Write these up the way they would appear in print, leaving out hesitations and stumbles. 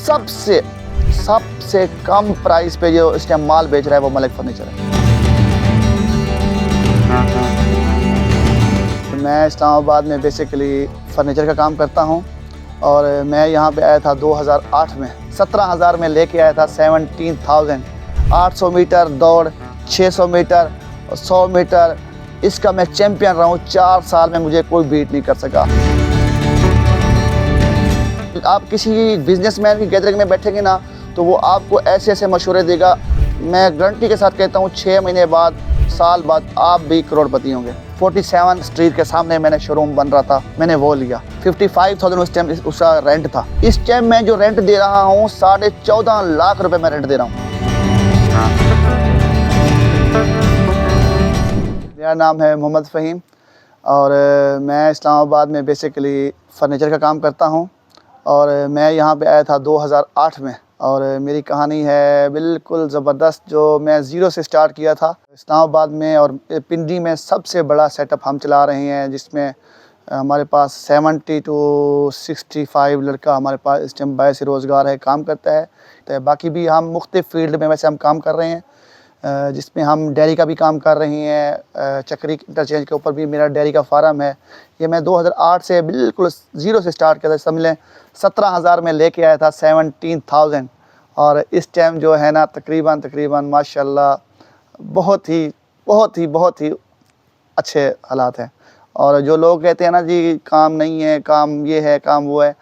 सबसे सबसे कम प्राइस पे जो इस टाइम माल बेच रहा है वो मलिक फर्नीचर है। मैं इस्लामाबाद में बेसिकली फ़र्नीचर का काम करता हूँ और मैं यहाँ पे आया था 2008 में। 17,000 में लेके आया था 17,000। 800 मीटर दौड़, 600 मीटर, 100 मीटर, इसका मैं चैम्पियन रहा हूँ। 4 साल में मुझे कोई बीट नहीं कर सका। आप किसी बिजनेसमैन की गैदरिंग में बैठेंगे ना तो वो आपको ऐसे ऐसे मशवरे देगा। मैं गारंटी के साथ कहता हूँ 6 महीने बाद, साल बाद आप भी करोड़पति होंगे। 47 स्ट्रीट के सामने मैंने शोरूम बन रहा था, मैंने वो लिया। 55,000 उस टाइम उसका रेंट था। इस टाइम मैं जो रेंट दे रहा हूँ 14.5 लाख रुपए मैं रेंट दे रहा हूँ। मेरा नाम है मोहम्मद फ़हीम और मैं इस्लामाबाद में बेसिकली फ़र्नीचर का काम करता हूँ और मैं यहाँ पे आया था 2008 में और मेरी कहानी है बिल्कुल ज़बरदस्त, जो मैं ज़ीरो से स्टार्ट किया था। इस्लामाबाद में और पिंडी में सबसे बड़ा सेटअप हम चला रहे हैं, जिसमें हमारे पास 70 to 65 लड़का हमारे पास इस टाइम बायस रोज़गार है, काम करता है। तो बाकी भी हम मुख्तलिफ़ फ़ील्ड में वैसे हम काम कर रहे हैं, जिसमें हम डेयरी का भी काम कर रहे हैं। चक्री इंटरचेंज के ऊपर भी मेरा डेयरी का फार्म है। ये मैं 2008 से बिल्कुल ज़ीरो से स्टार्ट किया था। समझ लें 17,000 में लेके आया था 17,000 और इस टाइम जो है ना तकरीबन माशाल्लाह बहुत ही अच्छे हालात हैं। और जो लोग कहते हैं ना जी काम नहीं है, काम ये है, काम वो है,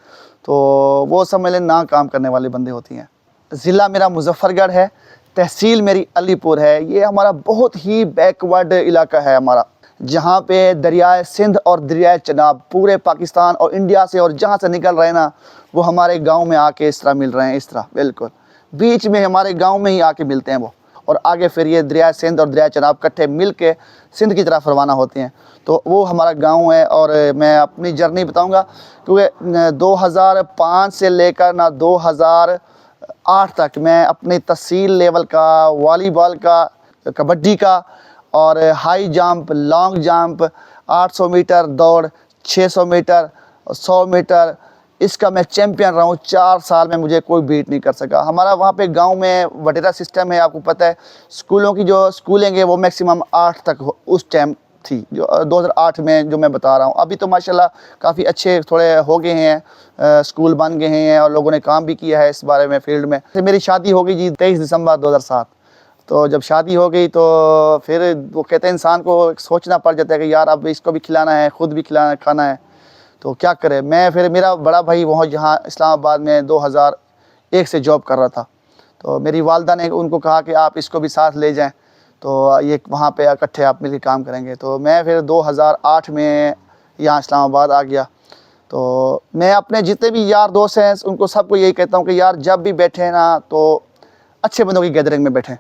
तो वो समझ लें ना काम करने वाले बंदे होती हैं। ज़िला मेरा मुज़फ़्फ़रगढ़ है, तहसील मेरी अलीपुर है। ये हमारा बहुत ही बैकवर्ड इलाका है हमारा, जहाँ पे दरियाए सिंध और दरियाए चनाब पूरे पाकिस्तान और इंडिया से और जहाँ से निकल रहे हैं ना वो हमारे गांव में आके इस तरह मिल रहे हैं। इस तरह बिल्कुल बीच में हमारे गांव में ही आके मिलते हैं वो, और आगे फिर ये दरियाए सिंध और दरियाए चनाब इकट्ठे मिल के सिंध की तरफ रवाना होते हैं। तो वो हमारा गांव है। और मैं अपनी जर्नी बताऊँगा, क्योंकि 2005 से लेकर ना 2008 तक मैं अपनी तहसील लेवल का वॉलीबॉल का, कबड्डी का और high jump, long jump, 800 metre दौड़, 600 मीटर, 100 मीटर, इसका मैं चैम्पियन रहा हूँ। 4 साल में मुझे कोई बीट नहीं कर सका। हमारा वहाँ पे गांव में वटेरा सिस्टम है, आपको पता है। स्कूलों की जो स्कूलिंग है वो मैक्सिमम 8 तक उस टाइम थी, जो 2008 में जो मैं बता रहा हूँ। अभी तो माशाल्लाह काफ़ी अच्छे थोड़े हो गए हैं, स्कूल बन गए हैं और लोगों ने काम भी किया है इस बारे में फील्ड में। तो मेरी शादी हो गई जी 23 दिसंबर 2007। तो जब शादी हो गई तो फिर वो कहते हैं इंसान को सोचना पड़ जाता है कि यार अब इसको भी खिलाना है, ख़ुद भी खाना है, तो क्या करें। मैं फिर मेरा बड़ा भाई वहाँ जहाँ इस्लामाबाद में 2001 से जॉब कर रहा था, तो मेरी वालदा ने उनको कहा कि आप इसको भी साथ ले जाएं, तो ये वहाँ पे इकट्ठे आप मिलकर काम करेंगे। तो मैं फिर 2008 में यहाँ इस्लामाबाद आ गया। तो मैं अपने जितने भी यार दोस्त हैं उनको सबको यही कहता हूँ कि यार जब भी बैठें ना तो अच्छे बंदों की गैदरिंग में बैठें,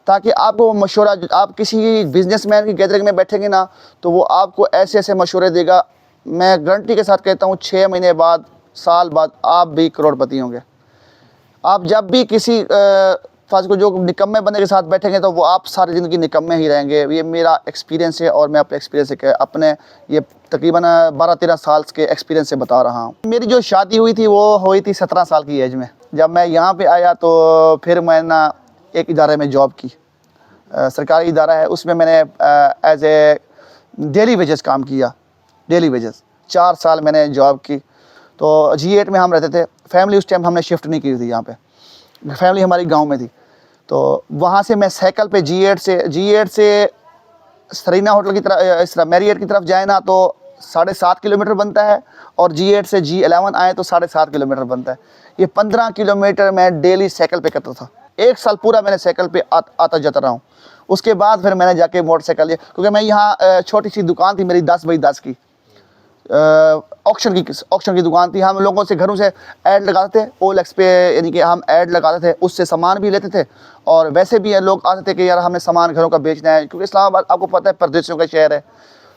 ताकि आपको मशवरा, आप किसी बिजनेसमैन की गैदरिंग में बैठेंगे ना तो वो आपको ऐसे ऐसे मशवरे देगा। मैं गारंटी के साथ कहता हूँ 6 महीने बाद, साल बाद आप भी करोड़पति होंगे। आप जब भी किसी फाजिल जो निकम्मे बंदे के साथ बैठेंगे तो वो आप सारी ज़िंदगी निकम्मे ही रहेंगे। ये मेरा एक्सपीरियंस है और मैं अपने एक्सपीरियंस से अपने ये तकरीबन 12-13 साल के एक्सपीरियंस से बता रहा हूँ। मेरी जो शादी हुई थी वो हुई थी 17 साल की एज में। जब मैं यहाँ पे आया तो फिर मैं ना एक इदारे में जॉब की, सरकारी इदारा है, उसमें मैंने एज ए डेली वेजेस काम किया। डेली वेजेस 4 साल मैंने जॉब की। तो G8 में हम रहते थे। फैमिली उस टाइम हमने शिफ्ट नहीं की थी, यहाँ पे फैमिली हमारी गांव में थी। तो वहाँ से मैं साइकिल पे G8 से सरीना होटल की तरफ, इस तरह मैरियट की तरफ जाए ना तो 7.5 किलोमीटर बनता है, और G8 से G11 आए तो 7.5 किलोमीटर बनता है। ये 15 किलोमीटर मैं डेली साइकिल पे करता था। 1 साल पूरा मैंने साइकिल पे आता जाता रहा हूँ। उसके बाद फिर मैंने जाके मोटरसाइकिल लिया, क्योंकि मैं यहाँ छोटी सी दुकान थी मेरी 10 बाई 10 की, ऑक्शन की दुकान थी। हम लोगों से घरों से ऐड लगाते थे OLX पे, यानी कि हम ऐड लगाते थे, उससे सामान भी लेते थे। और वैसे भी लोग आते थे कि यार हमें सामान घरों का बेचना है, क्योंकि इस्लामाबाद आपको पता है परदेशियों का शहर है।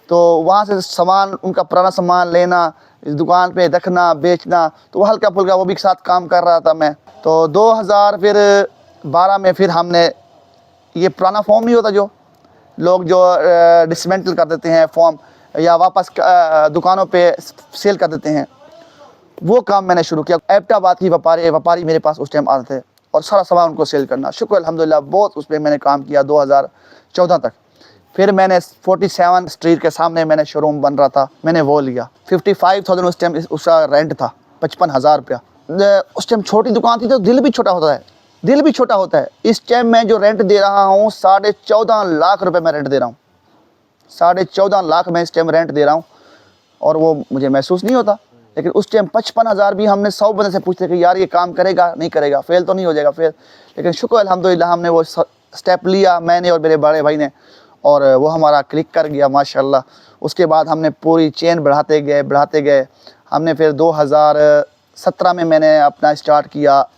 तो वहाँ से सामान, उनका पुराना सामान लेना, इस दुकान पे रखना, बेचना, तो वो हल्का फुल्का वो भी साथ काम कर रहा था मैं। तो 2012 में फिर हमने ये पुराना फॉर्म नहीं होता जो लोग जो डिसमेंटल कर देते हैं फॉर्म, या वापस दुकानों पे सेल कर देते हैं, वो काम मैंने शुरू किया। एबटाबाद की व्यापारी मेरे पास उस टाइम आते थे और सारा सामान उनको सेल करना। शुक्र अल्हम्दुलिल्लाह बहुत उसमें मैंने काम किया 2014 तक। फिर मैंने 47 स्ट्रीट के सामने मैंने शोरूम बन रहा था, मैंने वो लिया। 55,000 उस टाइम उसका रेंट था, 55,000 रुपया। उस टाइम छोटी दुकान थी तो दिल भी छोटा होता है, दिल भी छोटा होता है। इस टाइम मैं जो रेंट दे रहा हूँ 14.5 लाख रुपए मैं रेंट दे रहा हूँ, 14.5 लाख मैं इस टाइम रेंट दे रहा हूँ। और वो मुझे महसूस नहीं होता। लेकिन उस टाइम 55,000 भी हमने 100 बंदे से पूछते कि यार ये काम करेगा नहीं करेगा, फेल तो नहीं हो जाएगा फेल। लेकिन शुक्र अल्हम्दुलिल्लाह हमने वो स्टेप लिया, मैंने और मेरे बड़े भाई ने, और वो हमारा क्लिक कर गया माशाल्लाह। उसके बाद हमने पूरी चेन बढ़ाते गए। हमने फिर 2017 में मैंने अपना स्टार्ट किया,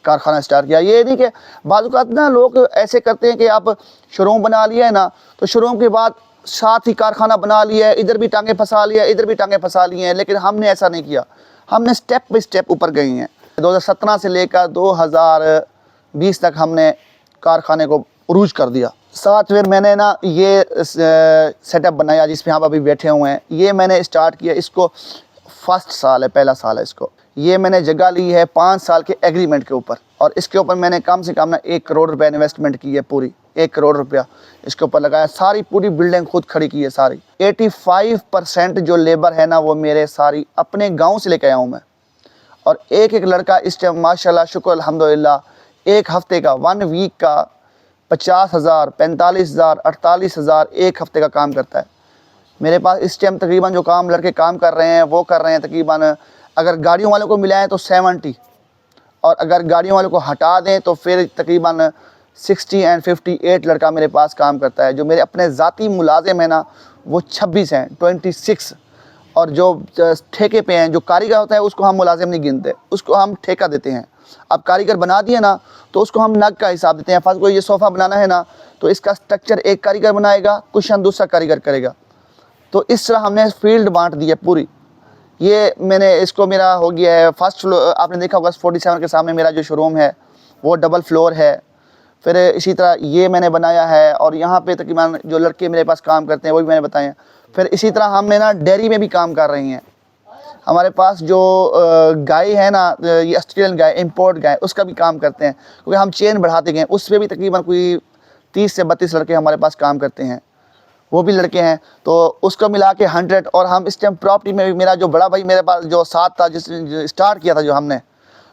कारखाना स्टार्ट किया। ये नहीं कि बाज़-औक़ात ना लोग ऐसे करते हैं कि आप शोरूम बना लिया है ना, तो शोरूम के बाद साथ ही कारखाना बना लिया है, इधर भी टांगे फंसा लिया, इधर भी टांगे फंसा लिए हैं। लेकिन हमने ऐसा नहीं किया, हमने स्टेप बाय स्टेप ऊपर गए हैं। 2017 से लेकर 2020 तक हमने कारखाने को उरूज कर दिया। साथ फिर मैंने ना ये सेटअप बनाया जिसमें आप अभी बैठे हुए हैं, ये मैंने स्टार्ट किया। इसको फर्स्ट साल है, पहला साल है इसको। ये मैंने जगह ली है 5 साल के एग्रीमेंट के ऊपर, और इसके ऊपर मैंने कम से कम ना 1 करोड़ रुपए इन्वेस्टमेंट की है, पूरी 1 करोड़ रुपया इसके ऊपर लगाया। सारी पूरी बिल्डिंग खुद खड़ी की है सारी। 85% जो लेबर है ना वो मेरे सारी अपने गांव से लेके आया हूँ मैं। और एक एक लड़का इस टाइम माशाल्लाह शुक्र अल्हम्दुलिल्लाह एक हफ्ते का 1 वीक का 50,000, 45,000, 48,000 एक हफ्ते का काम करता है मेरे पास। इस टाइम तकरीबन जो काम लड़के काम कर रहे हैं वो कर रहे हैं तकरीबन, अगर गाड़ियों वालों को मिलाएं तो 70, और अगर गाड़ियों वालों को हटा दें तो फिर तकरीबन 60 एंड 58 लड़का मेरे पास काम करता है। जो मेरे अपने ज़ाती मुलाजिम हैं ना वो 26 हैं, 26। और जो ठेके पे हैं, जो कारीगर होता है उसको हम मुलाजिम नहीं गिनते, उसको हम ठेका देते हैं। अब कारीगर बना दिए ना तो उसको हम नग का हिसाब देते हैं। फर्स्ट को ये सोफ़ा बनाना है ना तो इसका स्ट्रक्चर एक कारीगर बनाएगा, कुशन दूसरा कारीगर करेगा। तो इस तरह हमने फील्ड बांट दी है पूरी। ये मैंने इसको मेरा हो गया है फर्स्ट फ्लोर, आपने देखा होगा 47 के सामने मेरा जो शोरूम है वो डबल फ्लोर है। फिर इसी तरह ये मैंने बनाया है, और यहाँ पे तकरीबन जो लड़के मेरे पास काम करते हैं वो भी मैंने बताए हैं। फिर इसी तरह हमने ना डेयरी में भी काम कर रही हैं। हमारे पास जो गाय है ना, ये ऑस्ट्रेलियन गाय, इंपोर्ट गाय, उसका भी काम करते हैं, क्योंकि हम चेन बढ़ाते गए। उस पर भी तकरीबन कोई 30 से 32 लड़के हमारे पास काम करते हैं, वो भी लड़के हैं। तो उसको मिला के 100। और हम इस टाइम प्रॉपर्टी में भी, मेरा जो बड़ा भाई मेरे पास जो साथ था, जिसने स्टार्ट किया था जो हमने,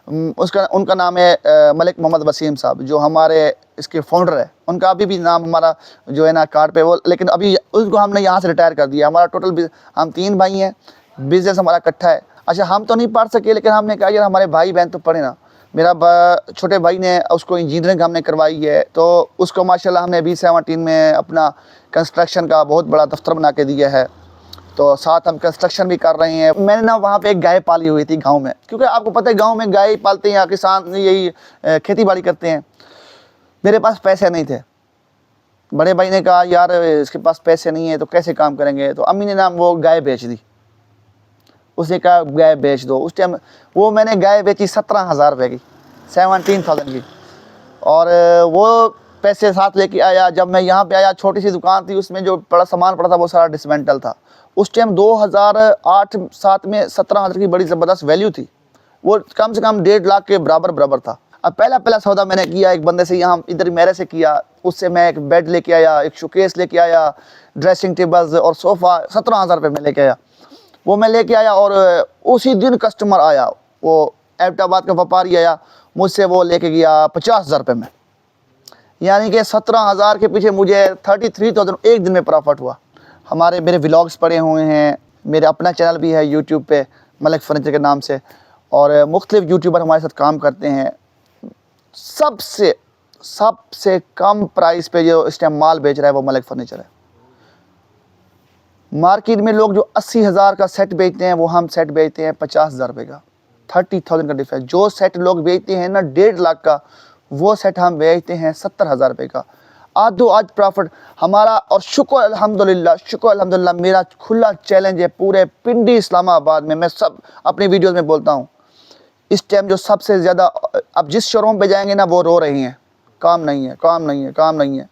उनका नाम है मलिक मोहम्मद वसीम साहब, जो हमारे इसके फाउंडर है। उनका अभी भी नाम हमारा जो है ना कार्ड पे वो, लेकिन अभी उसको हमने यहाँ से रिटायर कर दिया। हमारा टोटल हम 3 भाई हैं, बिज़नेस हमारा इकट्ठा है। अच्छा, हम तो नहीं पढ़ सके, लेकिन हमने कहा यार हमारे भाई बहन तो पढ़े ना। मेरा छोटे भाई ने उसको इंजीनियरिंग हमने करवाई है, तो उसको माशाल्लाह हमने 2017 में अपना कंस्ट्रक्शन का बहुत बड़ा दफ्तर बना के दिया है। तो साथ हम कंस्ट्रक्शन भी कर रहे हैं। मैंने ना वहाँ पे एक गाय पाली हुई थी गांव में, क्योंकि आपको पता है गांव में गाय पालते हैं या किसान यही खेती बाड़ी करते हैं। मेरे पास पैसे नहीं थे। बड़े भाई ने कहा यार इसके पास पैसे नहीं है तो कैसे काम करेंगे, तो अम्मी ने ना वो गाय बेच दी। उसने कहा गाय बेच दो। उस टाइम वो मैंने गाय बेची 17,000 रुपये की, 17,000 की। और वो पैसे साथ लेके आया। जब मैं यहाँ पे आया, छोटी सी दुकान थी, उसमें जो बड़ा सामान पड़ा था वो सारा डिसमेंटल था। उस टाइम 2008-7 में 17,000 की बड़ी ज़बरदस्त वैल्यू थी। वो कम से कम 1.5 लाख के बराबर था। अब पहला सौदा मैंने किया एक बंदे से, यहाँ इधर मेरे से किया। उससे मैं एक बेड लेके आया, एक शोकेस लेके आया, ड्रेसिंग टेबल्स और सोफ़ा 17,000 रुपये में लेके आया। वो मैं लेके आया, और उसी दिन कस्टमर आया, वो एबटाबाद का व्यापारी आया, मुझसे वो लेके गया 50,000 रुपये में। यानी कि 17,000 के पीछे मुझे 33,000 एक दिन में प्रॉफिट हुआ। मेरे व्लॉग्स पड़े हुए हैं, मेरे अपना चैनल भी है यूट्यूब पे मलिक फर्नीचर के नाम से, और मुख्तलिफ यूट्यूबर हमारे साथ काम करते हैं। सबसे कम प्राइस पे जो इस टाइम माल बेच रहा है वो मलिक फर्नीचर है। मार्केट में लोग जो 80,000 का सेट बेचते हैं वो हम सेट बेचते हैं 50,000 रुपये का, 30,000 का डिफरेंस। जो सेट लोग बेचते हैं ना 1.5 लाख का, वो सेट हम बेचते हैं 70,000 रुपये का। आज प्रॉफिट हमारा। और शुक्र अल्हम्दुलिल्लाह मेरा खुला चैलेंज है पूरे पिंडी इस्लामाबाद में। मैं सब अपनी वीडियोस में बोलता हूँ, इस टाइम जो सबसे ज़्यादा, अब जिस शोरूम पे जाएंगे ना वो रो रही हैं, काम नहीं है।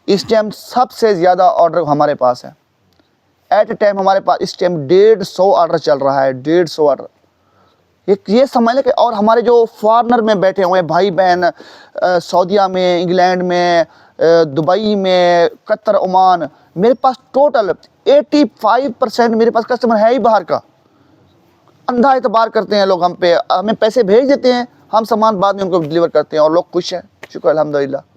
इस टाइम सबसे ज़्यादा ऑर्डर हमारे पास है। एट ए टाइम हमारे पास इस टाइम 150 ऑर्डर चल रहा है, 150 ऑर्डर। ये समझ लें कि और हमारे जो फॉरेनर में बैठे हुए हैं भाई बहन, सऊदीया में, इंग्लैंड में, दुबई में, कतर, ओमान, मेरे पास टोटल 85% मेरे पास कस्टमर है ही बाहर का। अंधा एतबार करते हैं लोग हम पे, हमें पैसे भेज देते हैं, हम सामान बाद में उनको डिलीवर करते हैं और लोग खुश हैं, शुक्र अल्हम्दुलिल्लाह।